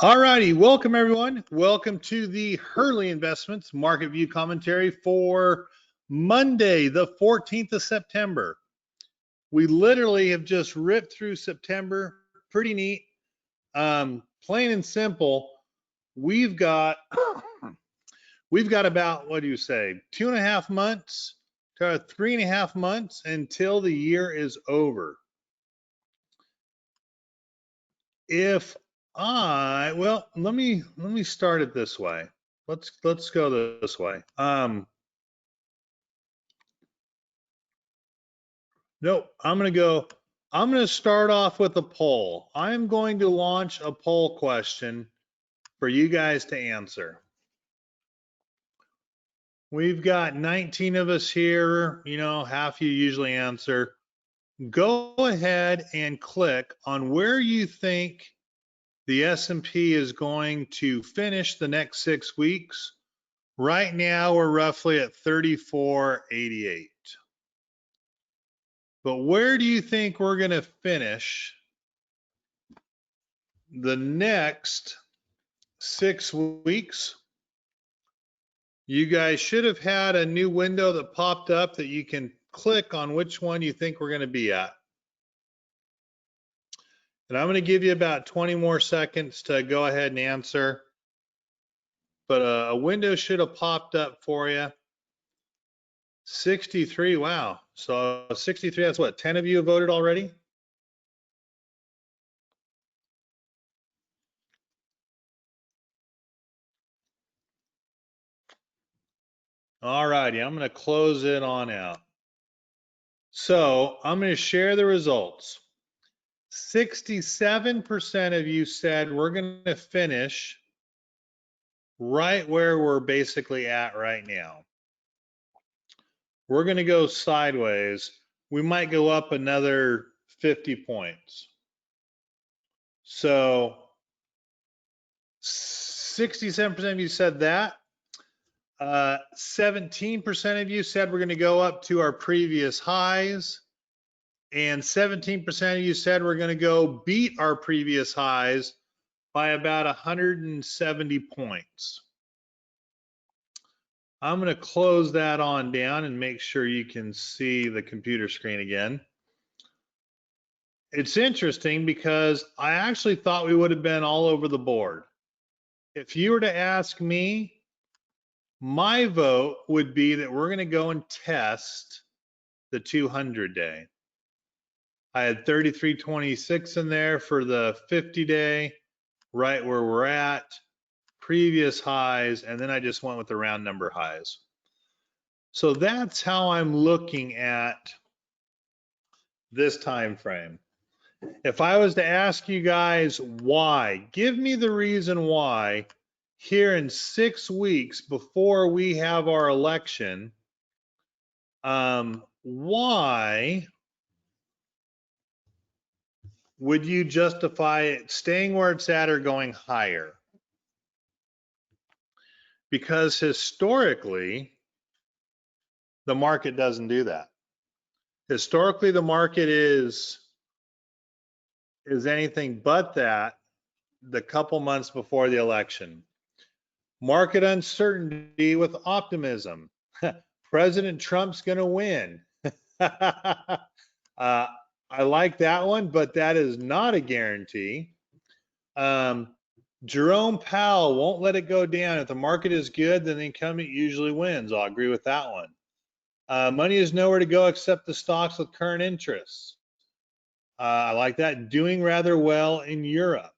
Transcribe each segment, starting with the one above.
All righty, welcome everyone. Welcome to the Hurley Investments Market View Commentary for Monday, the 14th of September. We literally have just ripped through September. Pretty neat. Plain and simple, we've got about, what do you say, 2.5 months to 3.5 months until the year is over. Well, let me start it this way. Let's go this way. Nope, I'm gonna start off with a poll. I'm going to launch a poll question for you guys to answer. We've got 19 of us here, half you usually answer. Go ahead and click on where you think the S&P is going to finish the next 6 weeks. Right now, we're roughly at 34.88. But where do you think we're going to finish the next 6 weeks? You guys should have had a new window that popped up that you can click on which one you think we're going to be at. And I'm going to give you about 20 more seconds to go ahead and answer. But a window should have popped up for you. 63, wow. So 63, that's what, 10 of you have voted already? All righty, I'm going to close it on out. So I'm going to share the results. 67% of you said we're going to finish right where we're basically at right now. We're going to go sideways. We might go up another 50 points. So 67% of you said that. 17% of you said we're going to go up to our previous highs. And 17% of you said we're going to go beat our previous highs by about 170 points. I'm going to close that on down and make sure you can see the computer screen again. It's interesting because I actually thought we would have been all over the board. If you were to ask me, my vote would be that we're going to go and test the 200-day. I had 33.26 in there for the 50-day, right where we're at, previous highs, and then I just went with the round number highs. So that's how I'm looking at this time frame. If I was to ask you guys why, give me the reason why here in 6 weeks before we have our election, why would you justify it staying where it's at or going higher? Because historically, the market doesn't do that. Historically, the market is anything but that the couple months before the election. Market uncertainty with optimism. President Trump's going to win. I like that one, but that is not a guarantee. Jerome Powell won't let it go down. If the market is good, then the incumbent usually wins. I'll agree with that one. Money is nowhere to go except the stocks with current interests. I like that. Doing rather well in Europe.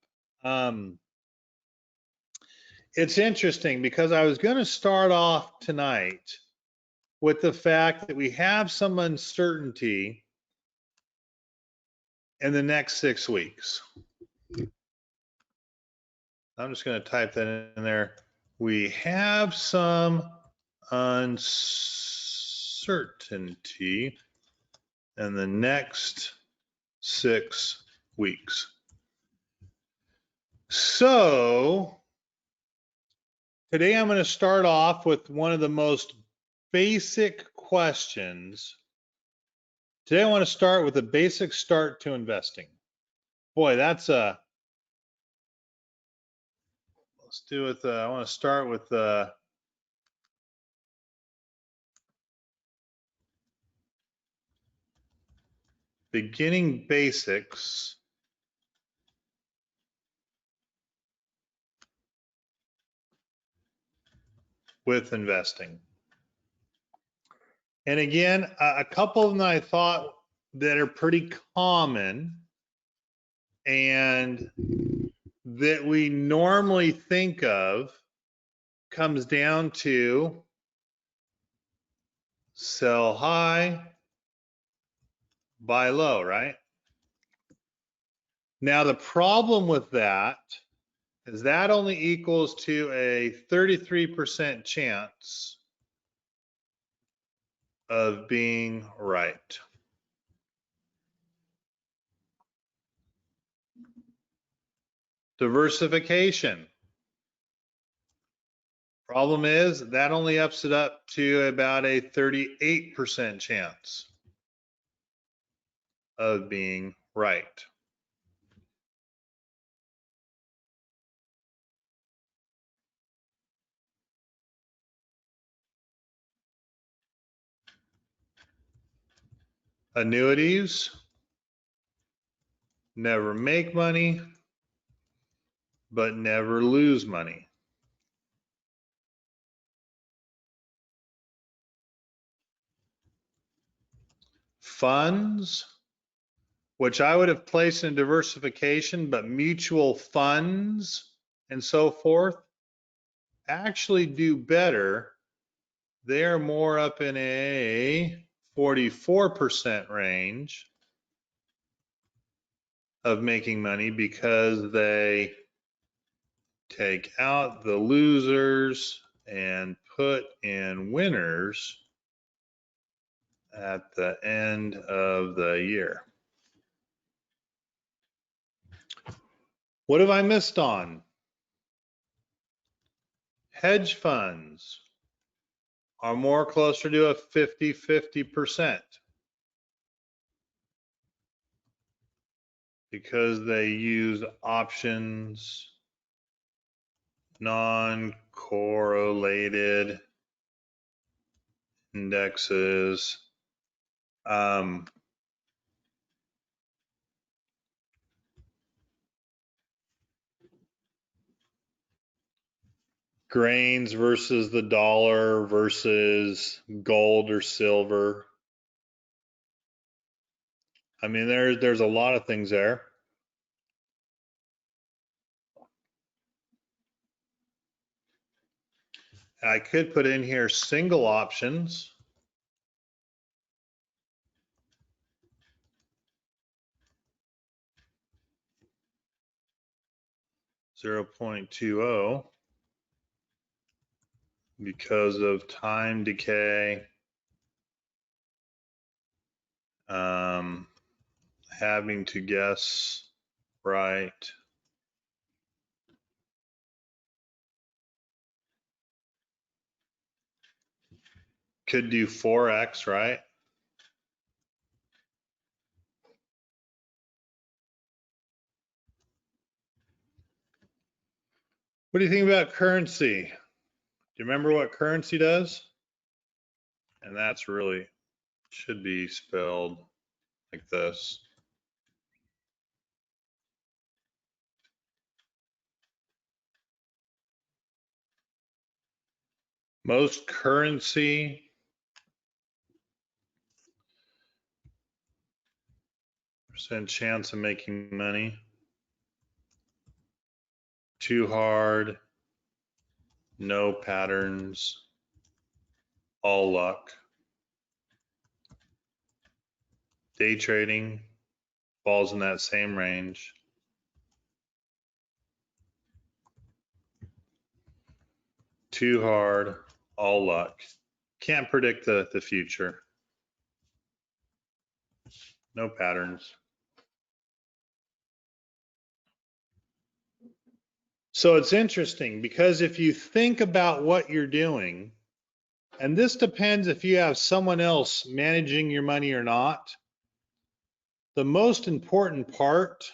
It's interesting because I was going to start off tonight with the fact that we have some uncertainty in the next 6 weeks. I'm just going to type that in there. We have some uncertainty in the next 6 weeks. So today I'm going to start off with one of the most basic questions. Today I want to start with a basic start to investing. Boy, that's a Let's do with, I want to start with the beginning basics with investing. And again, a couple of them that I thought that are pretty common and that we normally think of comes down to sell high, buy low, right? Now, the problem with that is that only equals to a 33% chance of being right. Diversification. Problem is that only ups it up to about a 38% chance of being right. Annuities never make money, but never lose money. Funds, which I would have placed in diversification, but mutual funds and so forth actually do better. They're more up in a 44% range of making money because they take out the losers and put in winners at the end of the year. What have I missed on? Hedge funds are more closer to a 50-50% because they use options, non-correlated indexes. Grains versus the dollar versus gold or silver. I mean, there's a lot of things there. I could put in here single options. .20 because of time decay, having to guess right. Could do 4x, right? What do you think about currency? Do you remember what currency does? And that's really, should be spelled like this. Most currency percent chance of making money. Too hard, no patterns, all luck. Day trading falls in that same range. Too hard, all luck. Can't predict the future. No patterns. So it's interesting because if you think about what you're doing, and this depends if you have someone else managing your money or not, the most important part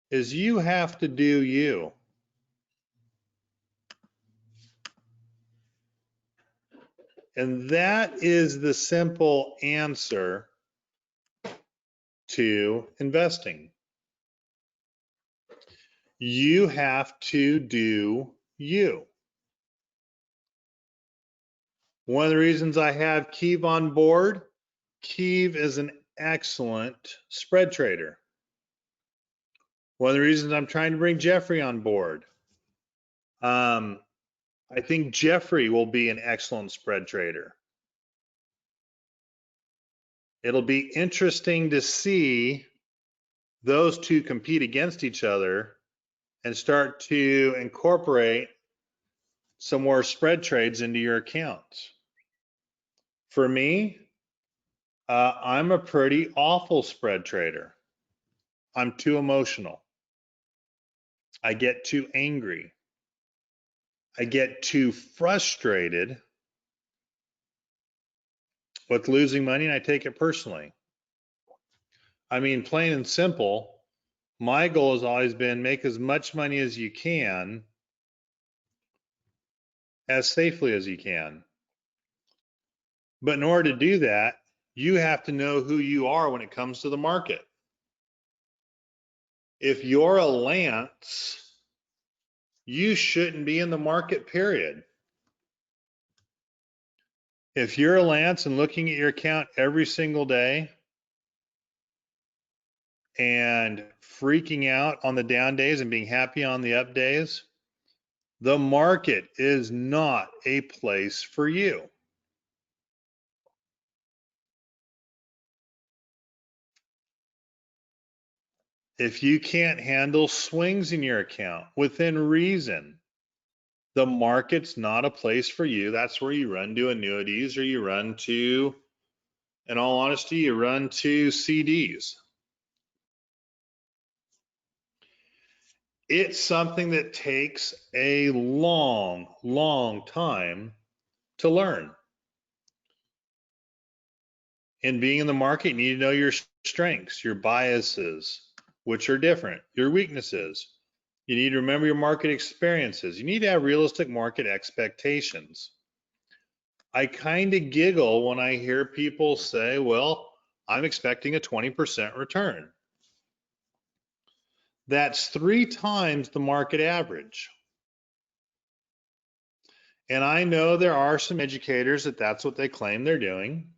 is you have to do you. And that is the simple answer to investing. You have to do you. One of the reasons I have Keeve on board, Keeve is an excellent spread trader. One of the reasons I'm trying to bring Jeffrey on board, I think Jeffrey will be an excellent spread trader. It'll be interesting to see those two compete against each other and start to incorporate some more spread trades into your accounts. For me, I'm a pretty awful spread trader. I'm too emotional. I get too angry. I get too frustrated with losing money, and I take it personally. I mean, plain and simple, my goal has always been make as much money as you can as safely as you can. But in order to do that, you have to know who you are when it comes to the market. If you're a Lance, you shouldn't be in the market, period. If you're a Lance and looking at your account every single day and freaking out on the down days and being happy on the up days, the market is not a place for you. If you can't handle swings in your account within reason, the market's not a place for you. That's where you run to annuities, or you run to, in all honesty, you run to CDs. It's something that takes a long, long time to learn. In being in the market, you need to know your strengths, your biases, which are different, your weaknesses. You need to remember your market experiences. You need to have realistic market expectations. I kind of giggle when I hear people say, well, I'm expecting a 20% return. That's 3 times the market average. And I know there are some educators that's what they claim they're doing.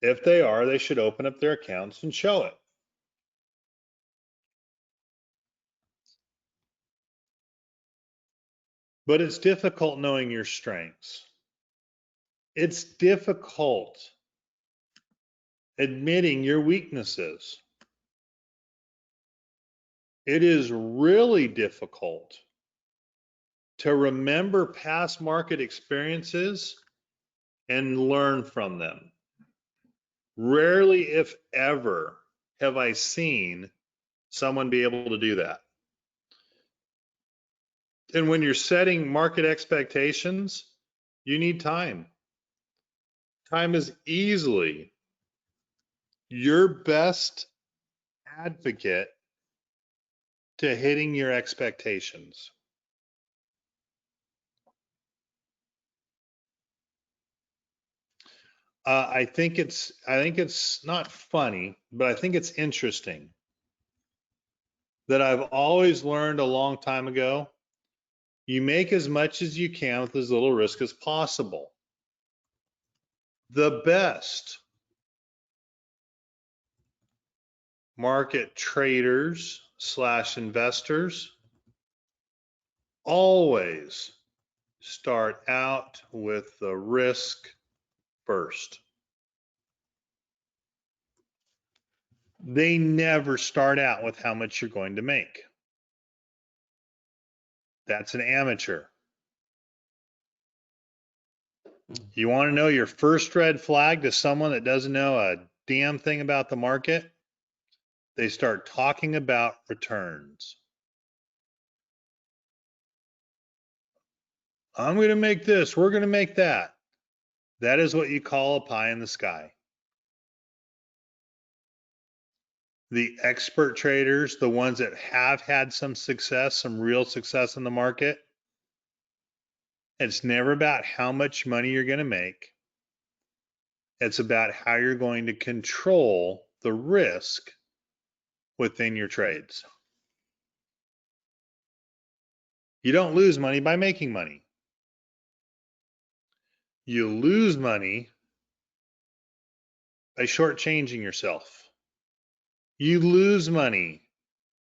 If they are, they should open up their accounts and show it. But it's difficult knowing your strengths. It's difficult admitting your weaknesses. It is really difficult to remember past market experiences and learn from them. Rarely, if ever, have I seen someone be able to do that. And when you're setting market expectations, you need time. Time is easily your best advocate to hitting your expectations. I think it's not funny, but I think it's interesting that I've always learned a long time ago, you make as much as you can with as little risk as possible. The best market traders / investors always start out with the risk first. They never start out with how much you're going to make. That's an amateur. You want to know your first red flag to someone that doesn't know a damn thing about the market? They start talking about returns. I'm going to make this, we're going to make that. That is what you call a pie in the sky. The expert traders, the ones that have had some success, some real success in the market, It's never about how much money you're going to make. It's about how you're going to control the risk within your trades. You don't lose money by making money. You lose money by shortchanging yourself. You lose money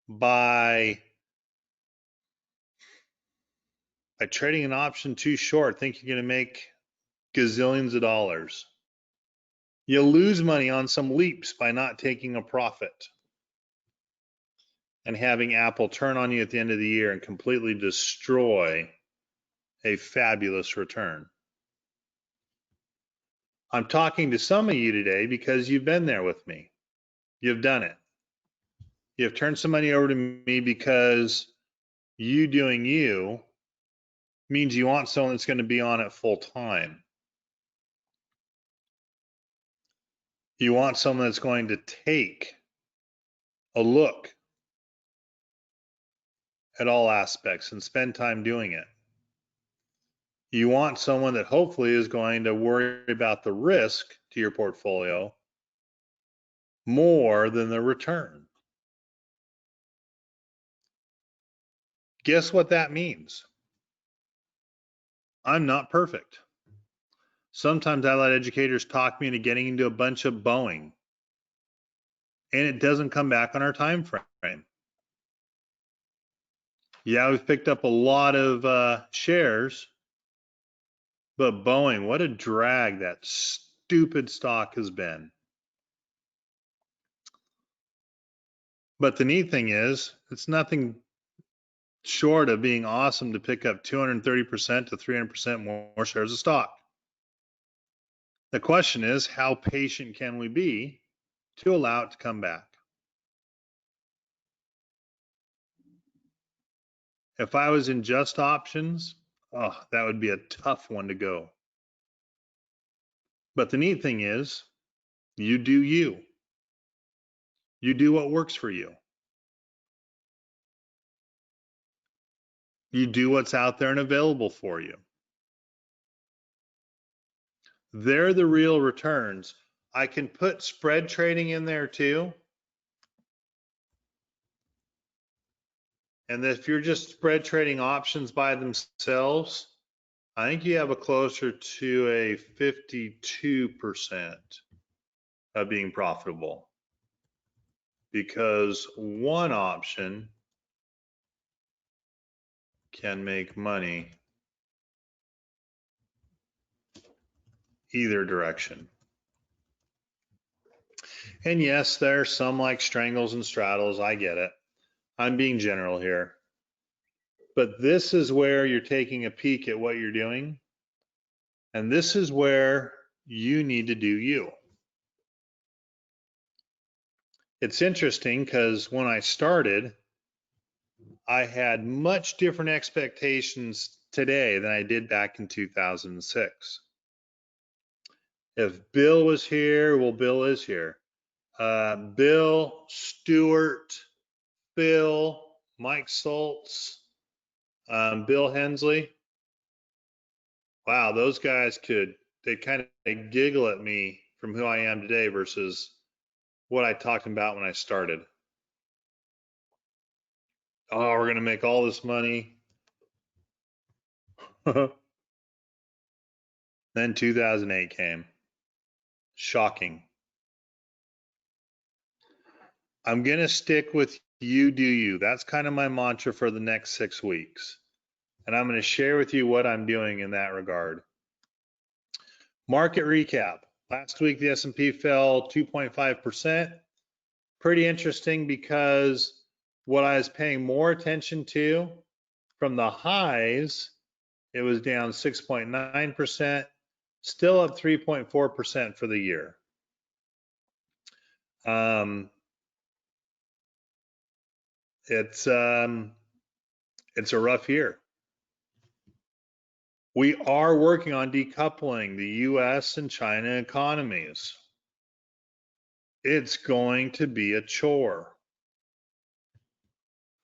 by trading an option too short, think you're going to make gazillions of dollars. You lose money on some leaps by not taking a profit and having Apple turn on you at the end of the year and completely destroy a fabulous return. I'm talking to some of you today because you've been there with me. You've done it. You've turned some money over to me because you doing you means you want someone that's going to be on it full time. You want someone that's going to take a look at all aspects and spend time doing it. You want someone that hopefully is going to worry about the risk to your portfolio more than the return. Guess what that means? I'm not perfect. Sometimes I let educators talk me into getting into a bunch of Boeing, and it doesn't come back on our time frame. Yeah, we've picked up a lot of shares, but Boeing, what a drag that stupid stock has been. But the neat thing is, it's nothing short of being awesome to pick up 230% to 300% more shares of stock. The question is, how patient can we be to allow it to come back? If I was in just options, oh, that would be a tough one to go. But the neat thing is, you do you. You do what works for you. You do what's out there and available for you. They're the real returns. I can put spread trading in there too. And if you're just spread trading options by themselves, I think you have a closer to a 52% of being profitable, because one option can make money either direction. And yes, there are some like strangles and straddles. I get it. I'm being general here. But this is where you're taking a peek at what you're doing. And this is where you need to do you. It's interesting because when I started, I had much different expectations today than I did back in 2006. If Bill was here, well, Bill is here. Bill, Stewart, Phil, Mike Schultz, Bill Hensley. Wow, those guys they kind of giggle at me from who I am today versus what I talked about when I started. Oh, we're going to make all this money. Then 2008 came. Shocking. I'm going to stick with you do you. That's kind of my mantra for the next 6 weeks. And I'm going to share with you what I'm doing in that regard. Market recap. Last week, the S&P fell 2.5%. Pretty interesting because what I was paying more attention to from the highs, it was down 6.9%, still up 3.4% for the year. It's a rough year. We are working on decoupling the US and China economies. It's going to be a chore.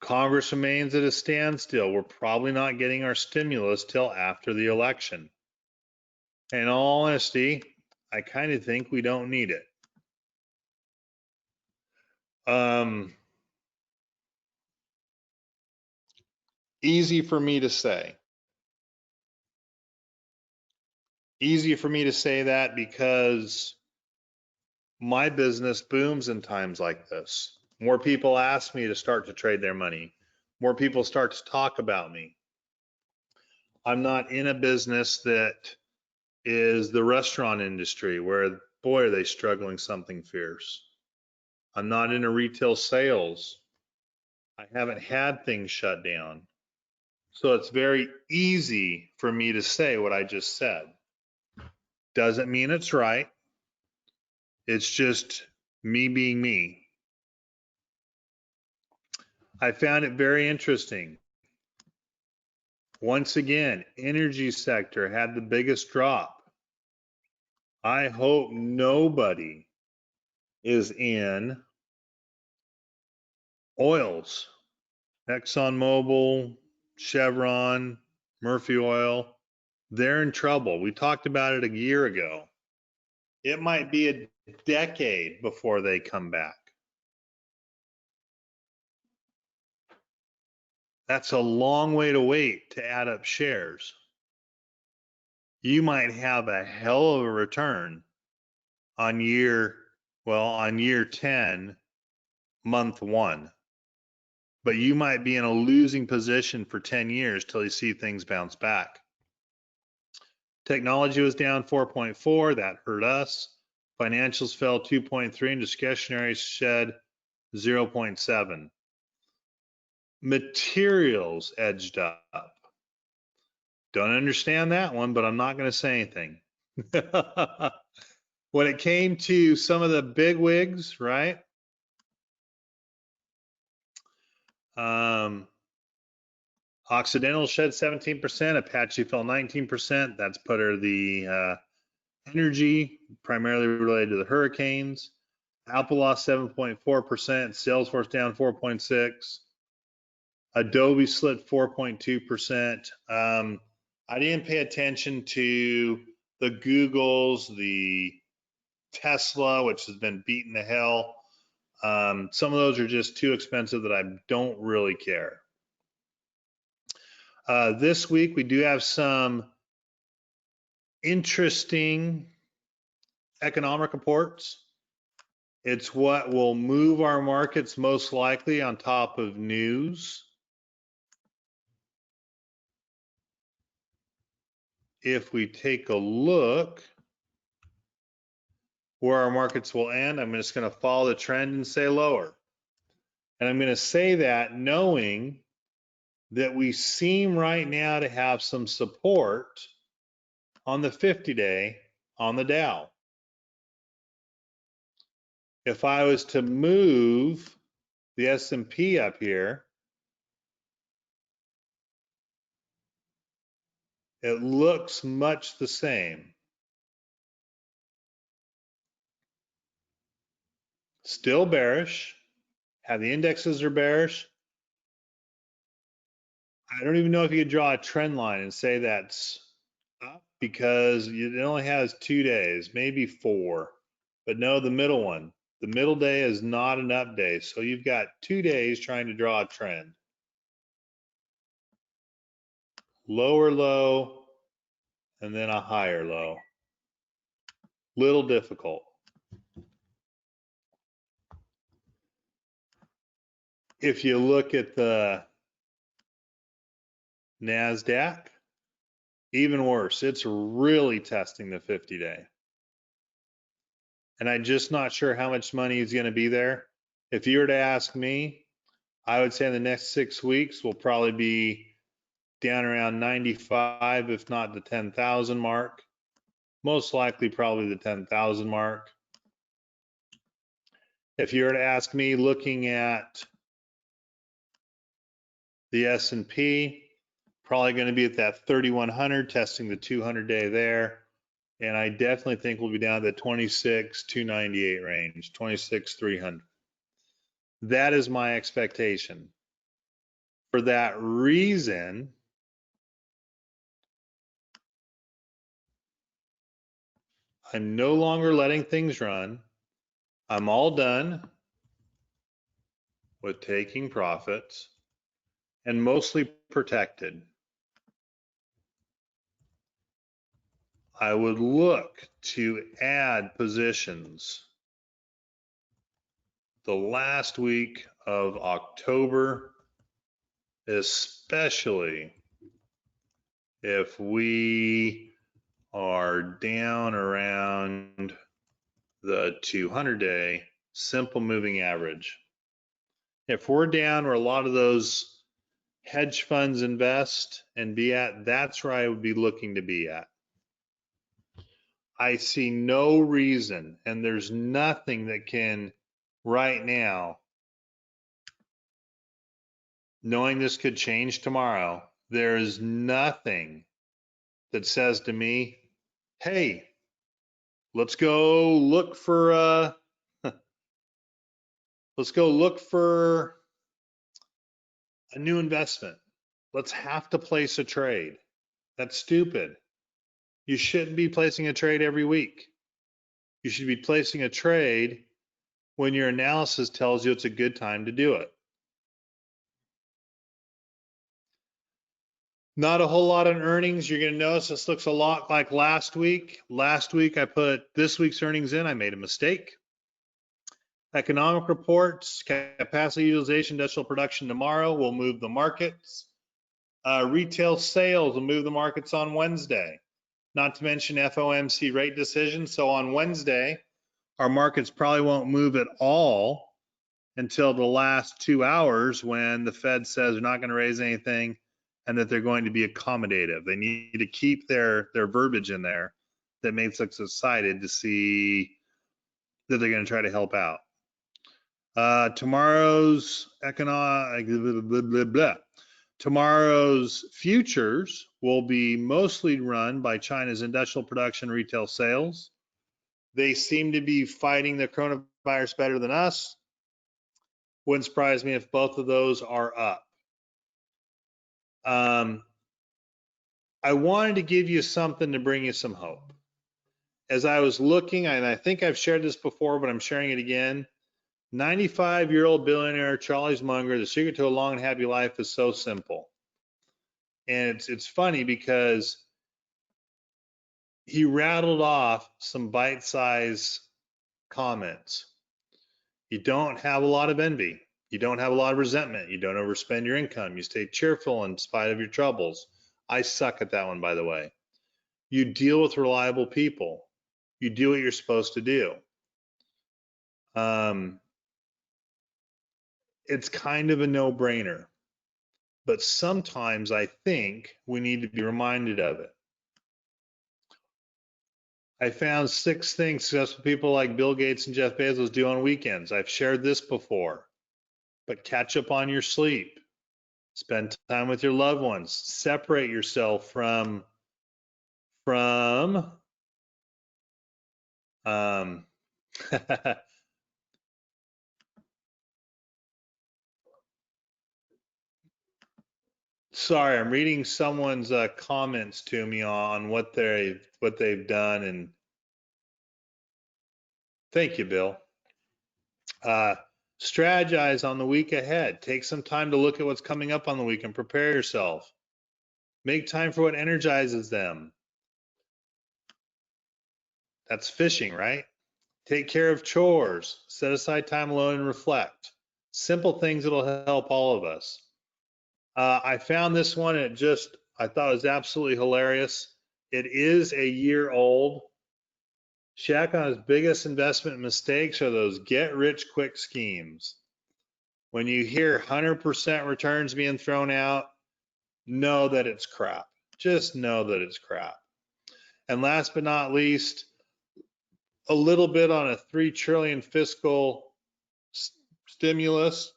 Congress remains at a standstill. We're probably not getting our stimulus till after the election. In all honesty, I kind of think we don't need it. Easy for me to say. Easy for me to say that because my business booms in times like this. More people ask me to start to trade their money. More people start to talk about me. I'm not in a business that is the restaurant industry where, boy, are they struggling something fierce. I'm not in a retail sales. I haven't had things shut down. So it's very easy for me to say what I just said. Doesn't mean it's right. It's just me being me. I found it very interesting. Once again, energy sector had the biggest drop. I hope nobody is in oils. ExxonMobil, Chevron, Murphy Oil, they're in trouble. We talked about it a year ago. It might be a decade before they come back. That's a long way to wait to add up shares. You might have a hell of a return on year 10, month 1. But you might be in a losing position for 10 years till you see things bounce back. Technology was down 4.4, that hurt us. Financials fell 2.3 and discretionary shed 0.7. Materials edged up. Don't understand that one, but I'm not going to say anything. When it came to some of the bigwigs, right? Occidental shed 17%, Apache fell 19%. That's put her the energy, primarily related to the hurricanes. Apple lost 7.4%, Salesforce down 4.6%, Adobe slipped 4.2%. I didn't pay attention to the Googles, the Tesla, which has been beaten to hell. Some of those are just too expensive that I don't really care. This week we do have some interesting economic reports. It's what will move our markets most likely on top of news. If we take a look where our markets will end, I'm just going to follow the trend and say lower. And I'm going to say that knowing that we seem right now to have some support on the 50-day on the Dow. If I was to move the S&P up here, it looks much the same. Still bearish. How the indexes are bearish. I don't even know if you could draw a trend line and say that's up because it only has 2 days, maybe 4. But no, the middle one. The middle day is not an up day. So you've got 2 days trying to draw a trend. Lower low and then a higher low. Little difficult. If you look at the NASDAQ, even worse. It's really testing the 50-day. And I'm just not sure how much money is going to be there. If you were to ask me, I would say in the next 6 weeks, we'll probably be down around 95, if not the 10,000 mark. Most likely probably the 10,000 mark. If you were to ask me, looking at the S&P, probably going to be at that 3,100, testing the 200-day there. And I definitely think we'll be down to the 26,298 range, 26,300. That is my expectation. for that reason, I'm no longer letting things run. I'm all done with taking profits and mostly protected. I would look to add positions the last week of October, especially if we are down around the 200-day simple moving average. If we're down where a lot of those hedge funds invest and be at, that's where I would be looking to be at. I see no reason, and there's nothing that can right now, knowing this could change tomorrow, there is nothing that says to me, hey, let's go look for let's go look for a new investment. Let's have to place a trade. That's stupid. You shouldn't be placing a trade every week. You should be placing a trade when your analysis tells you it's a good time to do it. Not a whole lot on earnings. You're going to notice this looks a lot like last week. Last week, I put this week's earnings in. I made a mistake. Economic reports, capacity utilization, industrial production tomorrow will move the markets. Retail sales will move the markets on Wednesday. Not to mention FOMC rate decision. So on Wednesday, our markets probably won't move at all until the last 2 hours when the Fed says they're not going to raise anything and that they're going to be accommodative. They need to keep their verbiage in there that makes us excited to see that they're going to try to help out. Tomorrow's Tomorrow's futures will be mostly run by China's industrial production, retail sales. They seem to be fighting the coronavirus better than us. Wouldn't surprise me if both of those are up. I wanted to give you something to bring you some hope. As I was looking, and I think I've shared this before, but I'm sharing it again, 95-year-old billionaire Charlie Munger, the secret to a long and happy life is so simple. And it's funny because he rattled off some bite-sized comments. You don't have a lot of envy. You don't have a lot of resentment. You don't overspend your income. You stay cheerful in spite of your troubles. I suck at that one, by the way. You deal with reliable people. You do what you're supposed to do. It's kind of a no-brainer. But sometimes I think we need to be reminded of it. I found 6 things successful people like Bill Gates and Jeff Bezos do on weekends. I've shared this before, but catch up on your sleep. Spend time with your loved ones. Separate yourself from sorry, I'm reading someone's comments to me on what they've done, and thank you, Bill. Strategize on the week ahead. Take some time to look at what's coming up on the week and prepare yourself. Make time for what energizes them. That's fishing, right? Take care of chores. Set aside time alone and reflect. Simple things that'll help all of us. I found this one and I thought it was absolutely hilarious. It is a year old. Shaq on his biggest investment mistakes are those get-rich-quick schemes. When you hear 100% returns being thrown out, know that it's crap. Just know that it's crap. And last but not least, a little bit on a $3 trillion fiscal stimulus,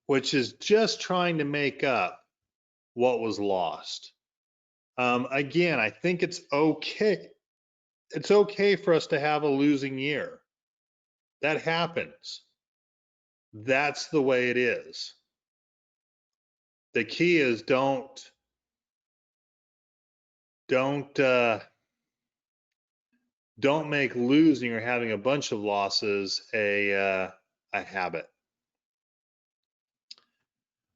which is just trying to make up what was lost. Again, I think it's okay. It's okay for us to have a losing year. That happens. That's the way it is. The key is don't make losing or having a bunch of losses a habit.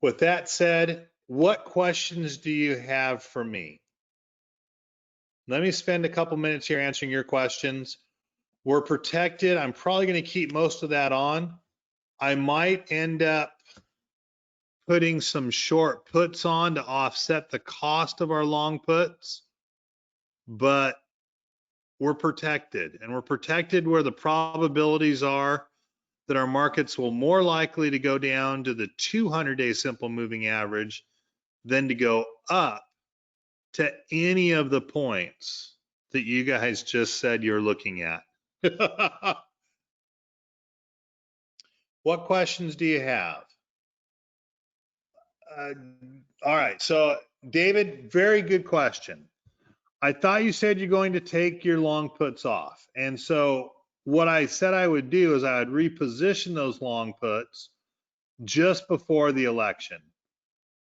With that said, what questions do you have for me? Let me spend a couple minutes here answering your questions. We're protected. I'm probably going to keep most of that on. I might end up putting some short puts on to offset the cost of our long puts, but we're protected, and we're protected where the probabilities are that our markets will more likely to go down to the 200-day simple moving average than to go up to any of the points that you guys just said you're looking at. What questions do you have? All right, so David, very good question. I thought you said you're going to take your long puts off. And so what I said I would do is I would reposition those long puts just before the election.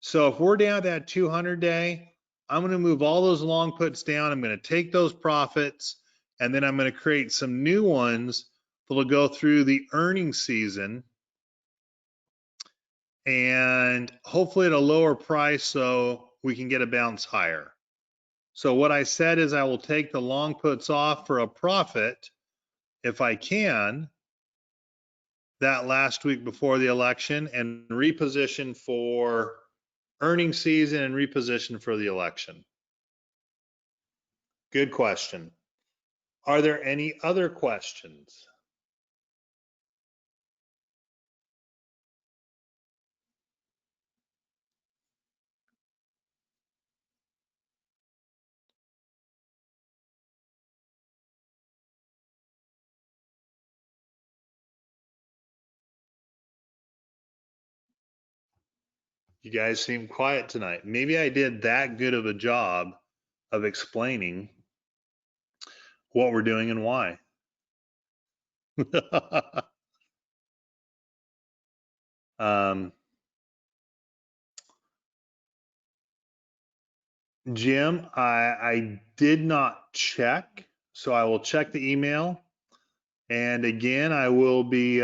So if we're down at that 200-day, I'm going to move all those long puts down. I'm going to take those profits, and then I'm going to create some new ones that'll go through the earnings season, and hopefully at a lower price so we can get a bounce higher. So what I said is I will take the long puts off for a profit if I can that last week before the election, and reposition for earnings season and reposition for the election. Good question. Are there any other questions? You guys seem quiet tonight. Maybe I did that good of a job of explaining what we're doing and why. Jim, I did not check, so I will check the email. And again, I will be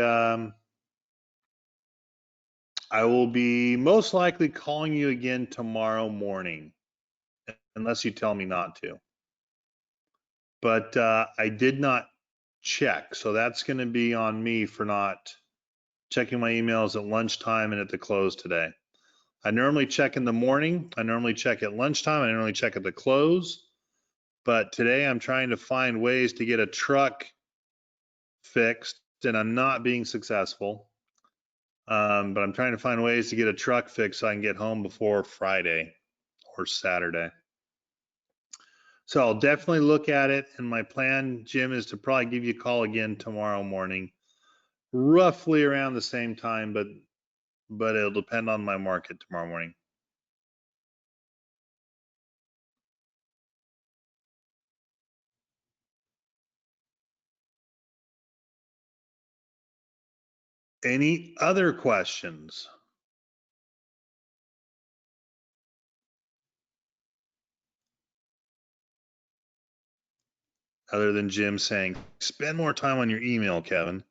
most likely calling you again tomorrow morning, unless you tell me not to. But I did not check, so that's going to be on me for not checking my emails at lunchtime and at the close today. I normally check in the morning. I normally check at lunchtime. I normally check at the close. But today I'm trying to find ways to get a truck fixed, and I'm not being successful. But I'm trying to find ways to get a truck fixed so I can get home before Friday or Saturday. So I'll definitely look at it. And my plan, Jim, is to probably give you a call again tomorrow morning, roughly around the same time, but it'll depend on my market tomorrow morning. Any other questions? Other than Jim saying, spend more time on your email, Kevin.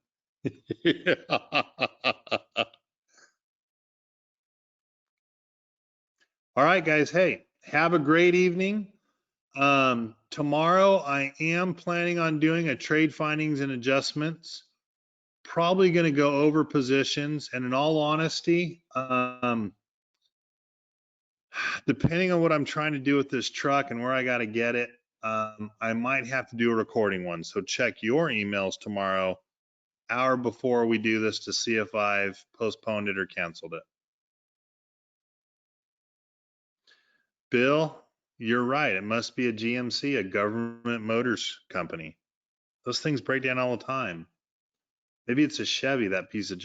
All right, guys. Hey, have a great evening. Tomorrow I am planning on doing a trade findings and adjustments. Probably going to go over positions, and in all honesty, depending on what I'm trying to do with this truck and where I got to get it, I might have to do a recording one. So check your emails tomorrow, hour before we do this, to see if I've postponed it or canceled it. Bill, you're right. It must be a GMC, a government motors company. Those things break down all the time. Maybe it's a Chevy, that piece of,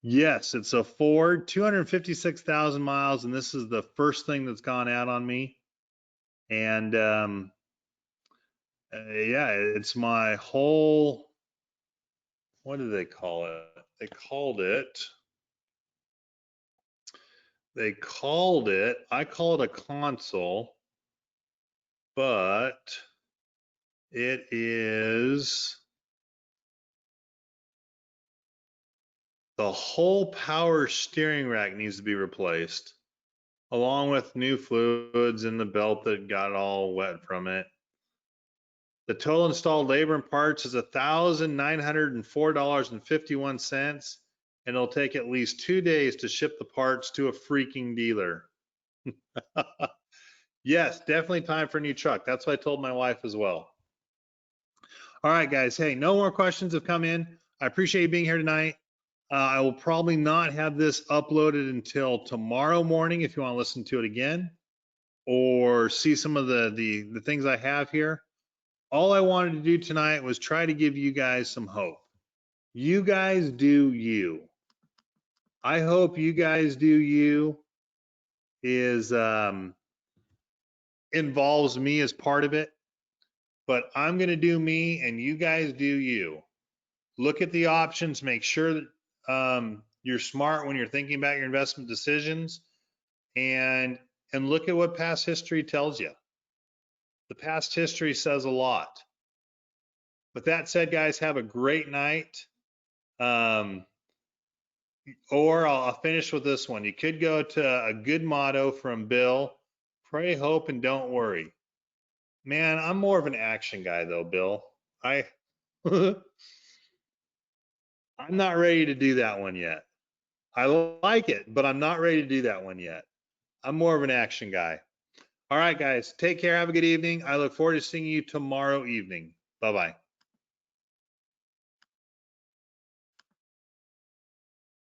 yes, it's a Ford, 256,000 miles, and this is the first thing that's gone out on me. And yeah, it's my whole, what do they call it? They called it They called it, I call it a console, but it is the whole power steering rack needs to be replaced, along with new fluids in the belt that got all wet from it. The total installed labor and parts is $1,904.51, and it'll take at least 2 days to ship the parts to a freaking dealer. Yes, definitely time for a new truck. That's what I told my wife as well. All right, guys. Hey, no more questions have come in. I appreciate you being here tonight. I will probably not have this uploaded until tomorrow morning if you want to listen to it again or see some of the things I have here. All I wanted to do tonight was try to give you guys some hope. You guys do you. I hope you guys do you is involves me as part of it, but I'm going to do me and you guys do you. Look at the options, make sure that you're smart when you're thinking about your investment decisions, and look at what past history tells you. The past history says a lot. With that said, guys, have a great night. Or I'll finish with this one. You could go to a good motto from Bill: pray, hope, and don't worry. Man, I'm more of an action guy though, Bill. I'm not ready to do that one yet. I like it, but I'm not ready to do that one yet. I'm more of an action guy. All right, guys, take care. Have a good evening. I look forward to seeing you tomorrow evening. Bye-bye.